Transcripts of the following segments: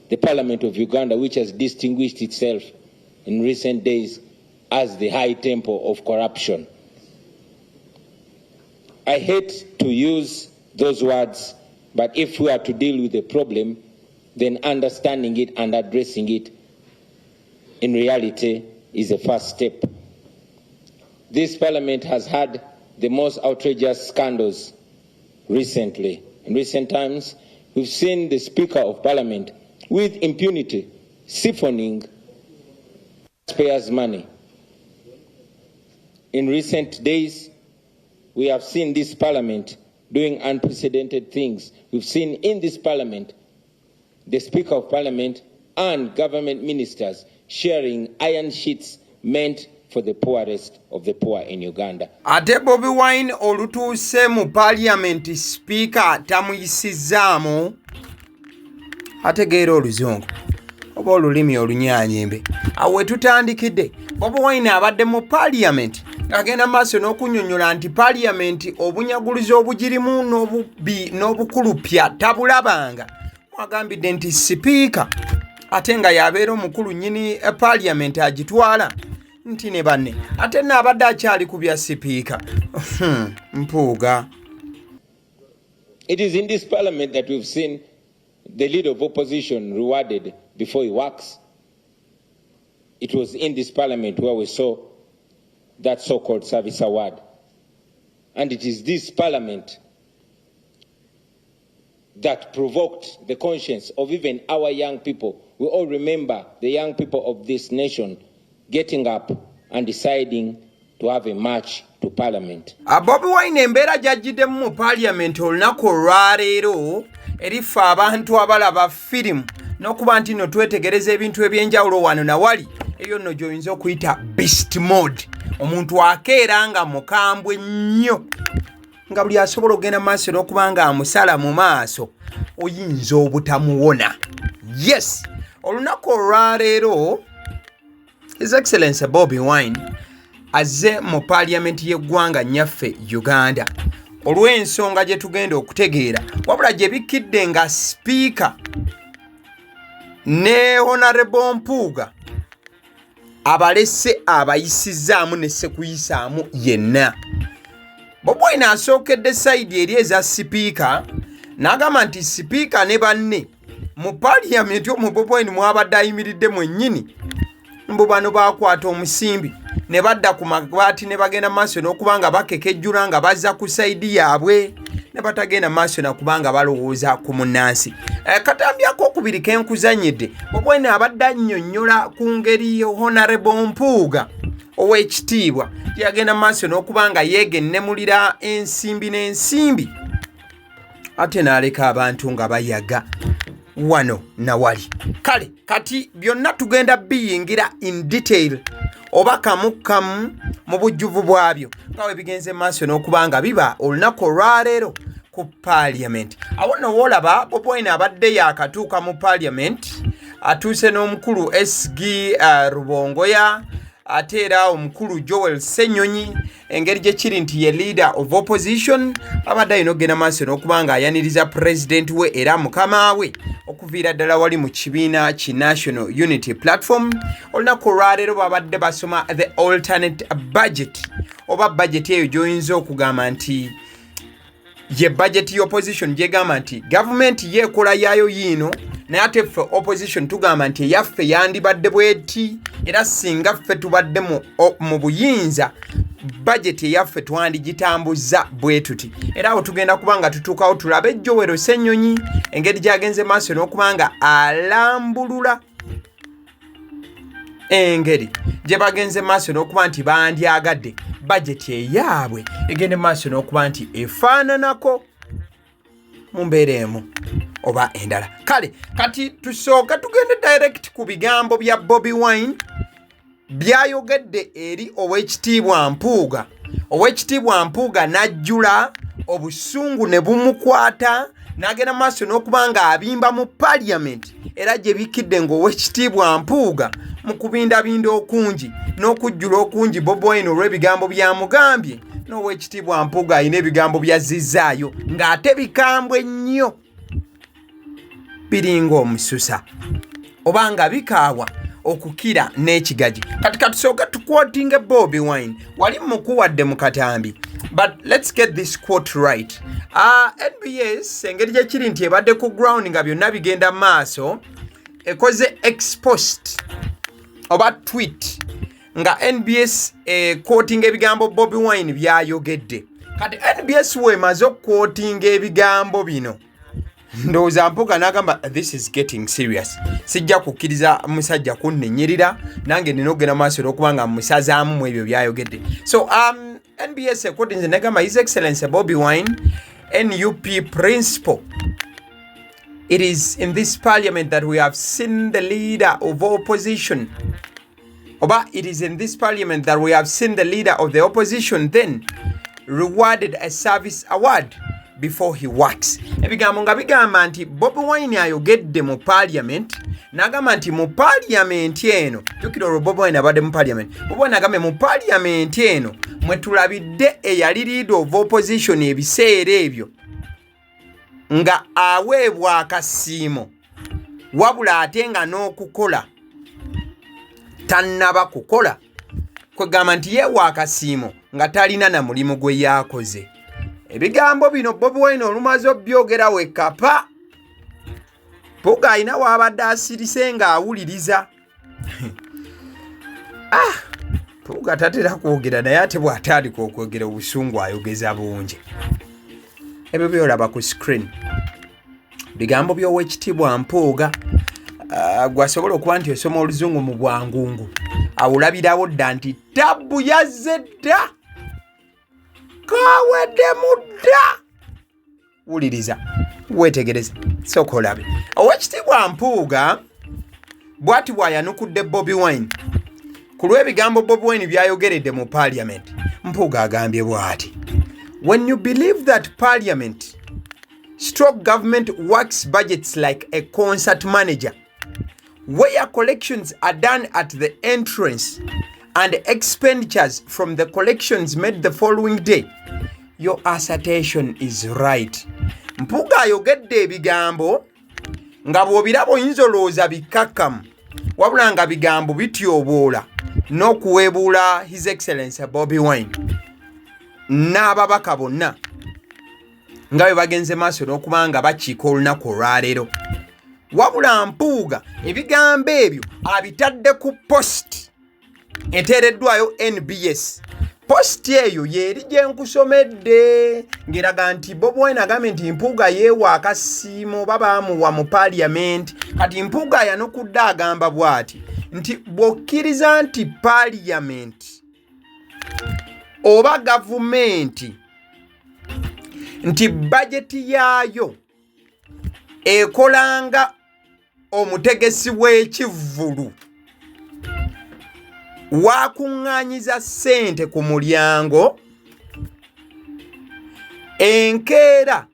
the Parliament of Uganda, which has distinguished itself in recent days as the high temple of corruption. I hate to use those words, but if we are to deal with the problem, then understanding it and addressing it in reality is a first step. This Parliament has had the most outrageous scandals recently. In recent times, we've seen the Speaker of Parliament with impunity siphoning taxpayers' money. In recent days, we have seen this Parliament doing unprecedented things. We've seen in this Parliament the Speaker of Parliament and government ministers sharing iron sheets meant for the poorest of the poor in Uganda. Ate Bobi Wine olutuuse mu Parliament Speaker tamuyisizaamu ategeera oluzungu oba olulimi olunyanyembe. Awe tutandikidde Bobi Wine abadde mu Parliament agenda maaso n'okunyonnyola nti Parliament obunyagulizi obugirimu n'obukulupya tabulabanga. Mwagambidde nti Speaker ate nga yabeera omukulu nnyini Parliament agitwala nti ne banne ate n'abadde akyali ku bya Speaker. Mpuuga. It is in this Parliament that we've seen the leader of opposition rewarded before he works. It was in this Parliament where we saw that so-called service award. And it is this Parliament that provoked the conscience of even our young people. We all remember the young people of this nation getting up and deciding to have a march to Parliament. Bobi Wine embeera gy'agiddemu mu Parliament olunaku olwaleero erifa abantu abalaba firimu n'okuba nti nno twetegereza ebintu ebyenjawulo wano na wali eyo nno gy'oyinza okuyita beast mode. Omuntu akeera nga mukambwe nnyo nga buli asobola okugenda maaso n'okuba nga amusala mu maaso oyinza obutamuwona. Yes, olunaku olwaleero His Excellency Bobi Wine azze mu Parliament y'eggwanga nnyaffe Uganda olw'ensonga gye tugenda okutegeera wabula gye bikkidde nga Speaker ne Honorable Mpuuga abalese abayisizaamu ne sekuyisaamu yenna. Bobi Wine asookedde sayidi eri eza Speaker n'agamba nti Speaker ne banne mu Parliament omwo Bobi Wine mwabadde ayimiridde mwennyini mbu bano baakwata omusimbi ne badda ku mabaati ne bagenda maaso n'okuba nga bakekejjula nga bazza ku sayidi yaabwe ne batagenda maaso nakuba nga balowooza ku munnansi. Katambi ak'okubiri ke nkuzannyidde Bobi Wine abadde annyonnyola ku ngeri Honorable Mpuuga ow'ekitiibwa yagenda maaso n'okuba nga yeegennemulira ensimbi n'ensimbi ate n'aleka abantu nga bayaga wano na wali. Kale kati byonna tugenda biyingira in detail oba kamu mu bujjuvu bwabyo nga bwe bigenze maaso n'okuba nga biba olunaku olwaleero ku Parliament. Awo nno woolaba Bobi Wine abadde yaakatuuka mu Parliament atuuse n'omukulu SG Rubongoya ate era omukulu Joel Ssenyonyi engeri gye kiri nti ye leader of opposition abadde alina okugenda maaso n'okuba nga ayaniriza president we era mukama we okuviira ddala wali mu kibiina ki National Unity Platform. Olunaku olwaleero babadde basoma the alternate budget oba budget eyo gy'oyinza okugamba nti ye budget y'opposition gyegamba nti government yeekola yaayo yiino naye ate ffe opposition tugamba nti eyaffe yandibadde bweti era singa ffe tubadde mu buyinza budget eyaffe twandigitambuzza bwe tuti. Era awo tugenda kuba nga tutuukawo tulabe Joel Ssenyonyi engeri gy'agenze maaso n'okuba nga alambulula engeri gye bagenze maaso n'okuba nti bandyagadde budget eyaabwe egende maaso n'okuba nti efaananako mu mbeera emu oba endala. Kale kati tusooka tugende direct ku bigambo bya Bobi Wine byayogedde eri ow'ekitiibwa Mpuuga. Ow'ekitiibwa Mpuuga n'ajjula obusungu ne bumukwata n'agenda maaso n'okuba nga abimba mu Parliament era gye bikkidde ng'ow'ekitiibwa Mpuuga mu kubindabinda okungi n'okujjula okungi Bobi Wine olw'ebigambo byamugambye n'ow'ekitiibwa Mpuuga alina ebigambo byazzizaayo ng'ate bikambwe nnyo. biringa omususa oba nga bikaawa okukira n'ekigaji. Kati katusooka tukwotinga Bobi Wine wali mukuwadde mu katambi. But let's get this quote right. NBS engeri gye kiri nti ebadde ku ground nga byonna bigenda maaso ekoze expost oba tweet nga NBS quoting ebigambo Bobi Wine byayogedde. Kati NBS wemaze okuquotinga ebigambo bino ndowooza Mpuuga n'agamba this is getting serious. Sijja kukkiriza musajja kunnenyerera nange nina okugenda maaso olw'okubanga musazaamu mu ebyo byayogedde. So NBS quoting n'agamba His Excellency Bobi Wine NUP principal. It is in this parliament that we have seen the leader of opposition. Oba, it is in this parliament that we have seen the leader of the opposition then rewarded a service award before he works. Ebigambo nga bigamba nti Bobi Wine ayogedde mu parliament n'agamba nti mu parliament eno jukira olwo Bobi Wine abadde mu parliament. Bobi Wine agambe mu parliament eno mwe tulabidde eyali leader of opposition ebiseera ebyo nga aweebwa akasiimo wabula ate nga n'okukola tannaba kukola kwegamba nti yeewa akasiimo nga talina na mulimu gwe yaakoze. Ebigambo bino Bobi Wine olumaze obyogera wekapa Mpuuga alina w'abadde asirise ng'awuliriza. Mpuuga tatera kwogera naye ate bw'atandika okwogera obusungu ayogeza bungi. Ebyo byolaba ku screen bigambo by'Oweekitiibwa Mpuuga gwasobola okuba nti osoma oluzungu mu bwangungu awulabirawo dda nti tabbu yazze dda kawedde mudda. Wuliriza weetegereza sooka olabe. Oweekitiibwa Mpuuga bw'ati bw'ayanukudde Bobi Wine ku lw'ebigambo Bobi Wine byayogeredde mu parliament. Mpuuga agambye bw'ati: when you believe that parliament stroke government works budgets like a concert manager where collections are done at the entrance and expenditures from the collections made the following day, your assertion is right. Mpuuga ayogedde ebigambo nga bw'obiraba oyinza olowooza bikakkamu wabula nga bigambo bityoboola n'okuweebuula His Excellency Bobi Wine n'ababaka bonna nga bwe bagenze maaso n'okuba nga bakiika olunaku olwaleero. Wabula Mpuuga ebigambo ebyo abitadde ku post eteereddwayo NBS. Post eyo yeeri gye nkusomedde ng'eraga nti Bobi Wine agambye nti Mpuuga yeewa akasiimo oba baamuwa mu parliament. Kati Mpuuga yanukudde agamba bw'ati nti bw'okkiriza nti parliament oba gavumenti nti bajeti yaayo ekolanga omutegesi w'ekivvulu wakuŋŋaanyiza ssente ku mulyango enkeera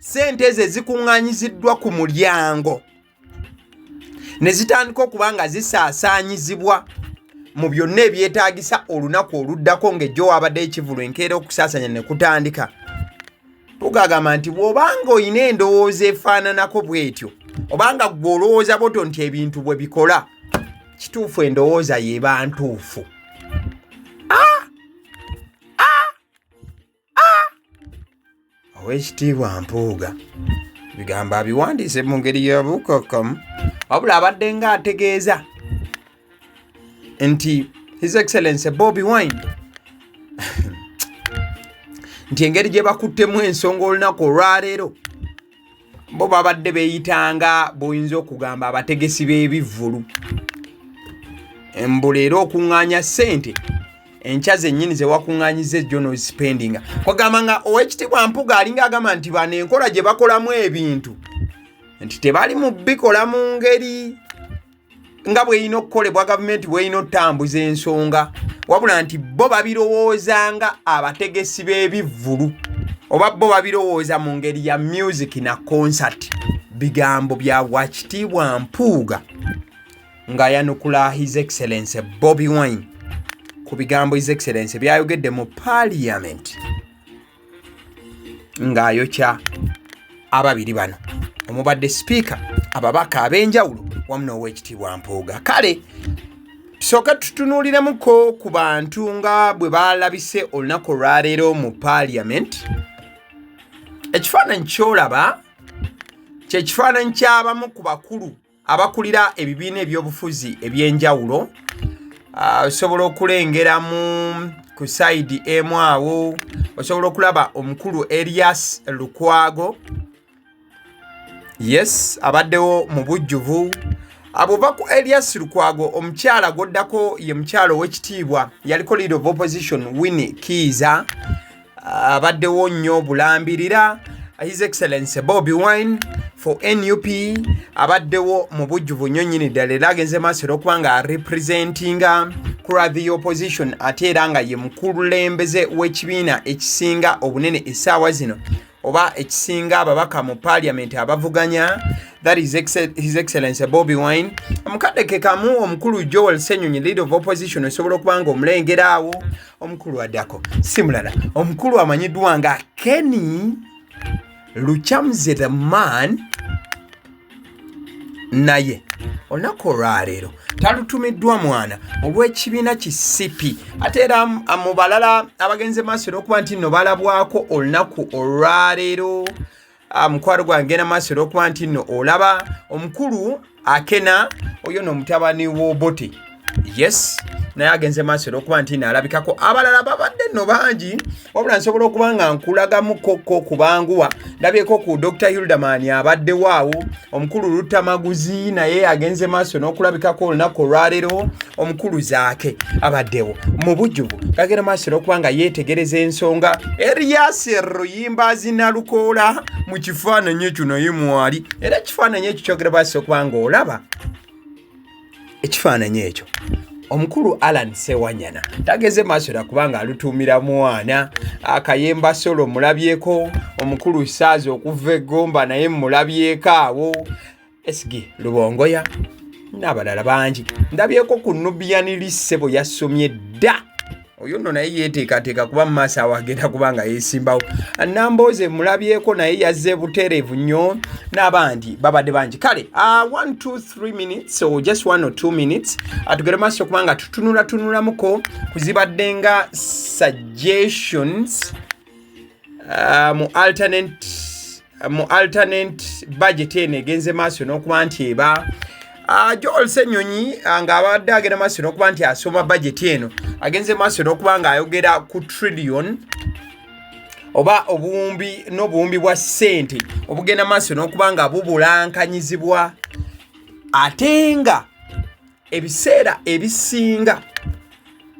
ssente ezo ezikuŋŋaanyiziddwa ku mulyango ne zitandika okuba nga zisaasaanyizibwa mu byonna ebyetaagisa olunaku oluddako ng'ejjo wabadde ekivvulu enkeera okusaasanya ne kutandika. Tugagamba nti bw'obanga olina endowooza efaananako bw'etyo obanga ggwe olowooza boto nti ebintu bwe bikola kituufu endowooza yeeba ntuufu. Oweekitiibwa Mpuuga bigambo abiwandiise mu ngeri ya bukakamu wabula abadde nga ategeeza nti His Excellency Bobi Wine nti engeri gye bakuttemu ensonga olunaku olwaleero bo babadde beeyitanga bw'oyinza okugamba abategesi b'ebivvulu. Embuleero okuŋŋaanya ssente enkya zennyini ze wakuŋŋaanyiza ejjo n'ozipendinga. Kwagamba nga Oweekitiibwa Mpuuga alinga agamba nti bano enkola gye bakolamu ebintu nti tebali mu bikola mu ngeri nga bw'erina okukolebwa gavumenti bw'erina otambuza ensonga wabula nti bo babirowooza nga abategesi b'ebivvulu oba bo babirowooza mu ngeri ya music na concert. Bigambo bya Oweekitiibwa Mpuuga ng'ayanukula His Excellency Bobi Wine ku bigambo His Excellency byayogedde mu parliament ng'ayokya ababiri bano omubadde speaker ababaka ab'enjawulo wamu n'Oweekitiibwa Mpuuga. Kale tusooka tutunuuliremuko ku bantu nga bwe balabise olunaku olwaleero mu Parliament. Ekifaananyi ky'olaba kye kifaananyi ky'abamu ku bakulu abakulira ebibiina eby'obufuzi eby'enjawulo. Osobola okulengeramu ku sayidi emu awo, osobola okulaba omukulu Elias Lukwago, yes, abaddewo mu bujjuvu. Abova ku Elias Lukwago, omukyala goddako ye mukyala ow'ekitiibwa yaliko leader of opposition Winnie Kiiza, abaddewo nnyo bulambirira. His Excellency Bobi Wine for NUP abaddewo mu bujjuvu nnyo nnyini ddala, era agenze maaso okuba nga representinga kura the opposition ate era nga ye mukulembeze w'ekibiina ekisinga obunene essaawa zino oba ekisinga ababaka mu Parliament abavuganya, that is His Excellency Bobi Wine. Omukadde ke kamu omukulu Joel Ssenyonyi leader of opposition osobola okuba nga omulengera awo. Omukulu addako si mulala, omukulu amanyiddwa nga Kenny Luchamze the man, naye olunaku olwaleero talutumiddwa mwana olw'ekibiina kisipi, ate era mu balala abagenze maaso olw'okuba nti nno balabwako olunaku olwaleero. Mukwano gwange na maaso olw'okuba nti nno olaba omukulu Akena, oyo n'omutabani w'Obote, yes, naye agenze maaso olw'okuba nti naalabikako. Abalala babadde nno bangi, wabula nsobola okuba nga nkulagamuko kubanguwa. Ndabyeko ku Dr. Hildamani abaddewo awo, omukulu Lutamaguzi naye agenze maaso n'okulabikako olunaku olwaleero. Omukulu Zaake abaddewo mu bujjuvu, kagenda maaso olw'okuba nga yeetegereza ensonga. Elias Ruyimba Zinalukoola mu kifaananyi ekyo naye mwali, era ekifaananyi ekyo kyogera maaso okuba nga olaba ekifaananyi ekyo. Omukulu Alan Sewanyana tageze maaso na kubanga alutuumira mwana. Akayemba Solo mulabyeko, omukulu Saazi okuva Egomba naye mulabyeko awo, Esigi Lubongoya n'abalala bangi. Ndabyeko ku Nubian Lissebo yasomye dda, oyo nno naye yeeteekateeka kuba mu maaso awo agenda kubanga yeesimbawo. Nambooze mulabyeko naye yazze butereevu nnyo, n'abandi babadde bangi. Kale 1 2 3 minutes or just 1 or 2 minutes atugere maaso kubanga tutunulamuko kuzibadde nga suggestions mu alternate budget eno egenze maaso n'okuba nti eba Joel Ssenyonyi nga abadde agenda maaso n'okuba nti asoma budget eno, agenze maaso n'okuba nga ayogera ku trillion oba n'obuwumbi bwa ssente obugenda maaso n'okuba nga bubulankanyizibwa, ate nga ebiseera ebisinga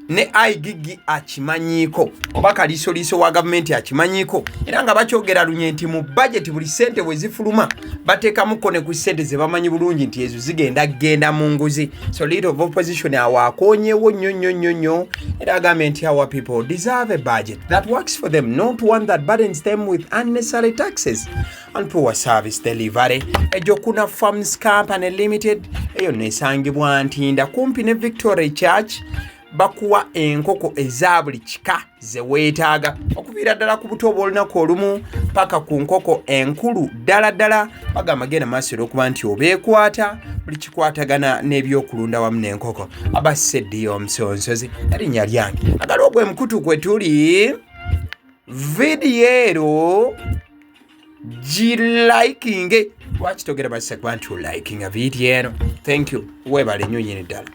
ne IGG akimanyiiko oba kaliisoliiso wa gavumenti akimanyiiko, era nga bakyogera lunye nti mu budget buli ssente bwe zifuluma bateekamuko ne ku ssente ze bamanyi bulungi nti ezo zigenda mu nguzi. So leader of opposition awo akoonyewo nnyo, era agambye nti our people deserve a budget that works for them, not one that burdens them with unnecessary taxes and poor service delivery. Ejokuna Farms Company Limited eyo nesangibwa Ntinda kumpi ne Victoria Church. Bakuwa enkoko eza buli kika ze weetaaga, okuviira ddala ku buto obw'olunaku olumu paka ku nkoko enkulu ddala. Bagamba genda maaso olw'okuba nti obeekwata buli kikwatagana n'ebyokulunda wamu n'enkoko. Abaseddi y'omusonsozi erinnya lyange agala ogwe mukutu kwe tuli vidiyo ero gilikinge. Lwaki togera basa kuba nti olikinga vidiyo eno? Thank you, weebale nnyo nnyini ddala.